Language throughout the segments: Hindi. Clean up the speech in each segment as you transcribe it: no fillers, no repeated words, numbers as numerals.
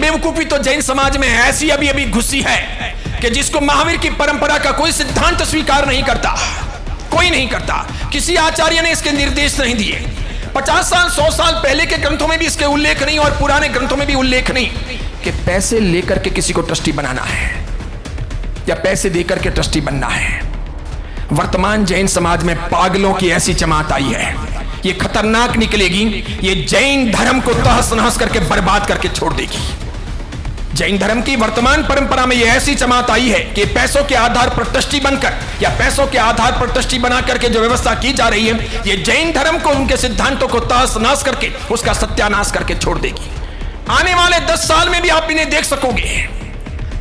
बेवकूफी तो जैन समाज में ऐसी अभी अभी घुसी है कि जिसको महावीर की परंपरा का कोई सिद्धांत स्वीकार नहीं करता, कोई नहीं करता। किसी आचार्य ने इसके निर्देश नहीं दिए। 50 साल 100 साल पहले के ग्रंथों में भी इसके उल्लेख नहीं और पुराने ग्रंथों में भी उल्लेख नहीं कि पैसे लेकर के किसी को ट्रस्टी बनाना है या पैसे देकर के ट्रस्टी बनना है। वर्तमान जैन समाज में पागलों की ऐसी जमात आई है, ये खतरनाक निकलेगी, ये जैन धर्म को तहस नहस करके बर्बाद करके छोड़ देगी। जैन धर्म की वर्तमान परंपरा में ये ऐसी जमात आई है कि पैसों के आधार पर ट्रस्टी बनकर या पैसों के आधार पर ट्रस्टी बना करके जो व्यवस्था की जा रही है, ये जैन धर्म को, उनके सिद्धांतों को तहस नहस करके उसका सत्यानाश करके छोड़ देगी। आने वाले 10 साल में भी आप इन्हें देख सकोगे।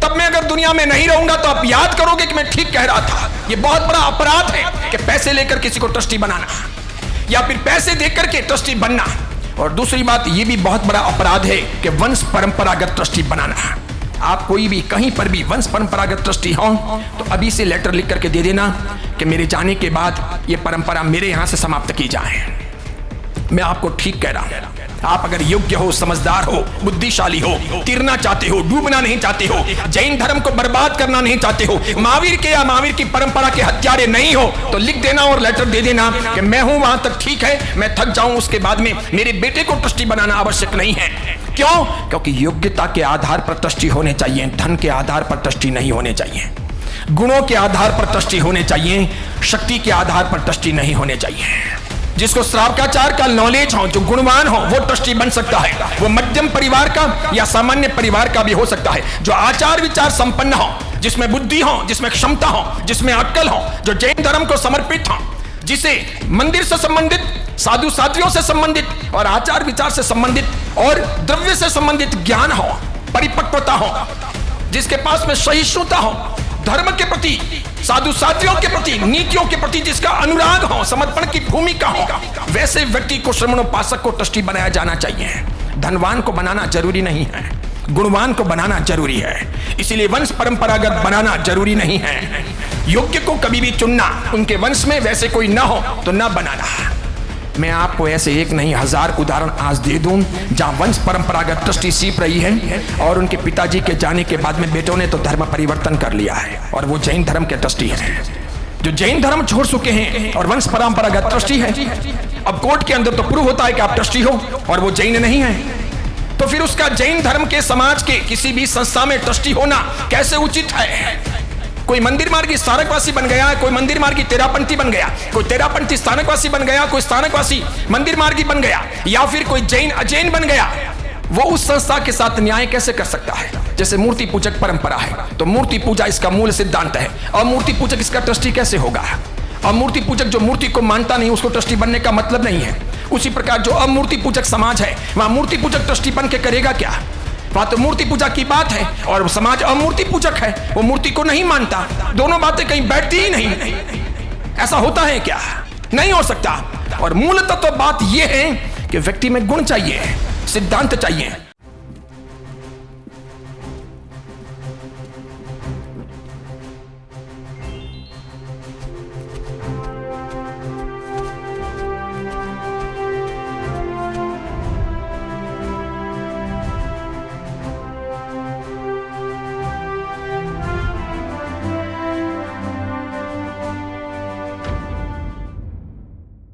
तब मैं अगर दुनिया में नहीं रहूंगा तो आप याद करोगे कि मैं ठीक कह रहा था। ये बहुत बड़ा अपराध है कि पैसे लेकर किसी को ट्रस्टी बनाना या फिर पैसे देकर के ट्रस्टी बनना। और दूसरी बात, ये भी बहुत बड़ा अपराध है कि वंश परंपरागत ट्रस्टी बनाना। आप कोई भी कहीं पर भी वंश परंपरागत ट्रस्टी हो तो अभी से लेटर लिख करके दे देना कि मेरे जाने के बाद ये परंपरा मेरे यहां से समाप्त की जाए। मैं आपको ठीक कह रहा हूं। आप अगर योग्य हो, समझदार हो, बुद्धिशाली हो, तिरना चाहते हो, डूबना नहीं चाहते हो, जैन धर्म को बर्बाद करना नहीं चाहते हो, महावीर के या महावीर की परंपरा के हत्यारे नहीं हो, तो लिख देना और लेटर दे देना कि मैं हूं वहां तक ठीक है, मैं थक जाऊं उसके बाद में मेरे बेटे को ट्रस्टी बनाना आवश्यक नहीं है। क्यों? क्योंकि योग्यता के आधार पर ट्रस्टी होने चाहिए, धन के आधार पर ट्रस्टी नहीं होने चाहिए। गुणों के आधार पर ट्रस्टी होने चाहिए, शक्ति के आधार पर ट्रस्टी नहीं होने चाहिए। जिसको श्रावकाचार का नॉलेज हो, जो गुणवान हो, वो ट्रस्टी बन सकता है। वो मध्यम परिवार का या सामान्य परिवार का भी हो सकता है। जो आचार विचार संपन्न हो, जिसमें बुद्धि हो, जिसमें क्षमता हो, जिसमें अक्ल हो, जो जैन धर्म को समर्पित हो, जिसे मंदिर से संबंधित, साधु साध्वियों से संबंधित और आचार विचार से संबंधित और द्रव्य से संबंधित ज्ञान हो, परिपक्वता हो, जिसके पास में सहिष्णुता हो, धर्म के प्रति, साधु साथियों के प्रति, नीतियों के प्रति जिसका अनुराग हो, समर्पण की भूमिका हो, वैसे व्यक्ति को, श्रमणोपासक को ट्रस्टी बनाया जाना चाहिए। धनवान को बनाना जरूरी नहीं है, गुणवान को बनाना जरूरी है। इसीलिए वंश परंपरागत बनाना जरूरी नहीं है। योग्य को कभी भी चुनना, उनके वंश में वैसे कोई ना हो तो ना बनाना। मैं आपको ऐसे एक नहीं 1000 उदाहरण आज दे दूं जहां वंश परंपरागत ट्रस्टी सीप रही है और उनके पिताजी के जाने के बाद में बेटों ने तो धर्म परिवर्तन कर लिया है और वो जैन धर्म के ट्रस्टी हैं, जो जैन धर्म छोड़ चुके हैं और वंश परंपरागत ट्रस्टी है। अब कोर्ट के अंदर तो प्रूव होता है कि आप ट्रस्टी हो और वो जैन नहीं है, तो फिर उसका जैन धर्म के समाज के किसी भी संस्था में ट्रस्टी होना कैसे उचित है? कोई मंदिर मार्गी स्थानकवासी बन गया, कोई मंदिर मार्गी तेरापंथी बन गया, कोई तेरापंथी स्थानकवासी बन गया, कोई स्थानकवासी मंदिर मार्गी बन गया, या फिर कोई जैन अजैन बन गया, वो उस संस्था के साथ न्याय कैसे कर सकता है? जैसे मूर्ति पूजक परंपरा है तो मूर्ति पूजा इसका मूल सिद्धांत है, और मूर्ति पूजक इसका ट्रस्टी कैसे होगा? और मूर्ति पूजक जो मूर्ति को मानता नहीं उसको ट्रस्टी बनने का मतलब नहीं है। उसी प्रकार जो अमूर्ति पूजक समाज है वहां मूर्ति पूजक ट्रस्टी बन के करेगा क्या? वहां तो मूर्ति पूजा की बात है और समाज अमूर्ति पूजक है, वो मूर्ति को नहीं मानता। दोनों बातें कहीं बैठती ही नहीं। ऐसा होता है क्या? नहीं हो सकता। और मूलतः तो बात यह है कि व्यक्ति में गुण चाहिए, सिद्धांत चाहिए।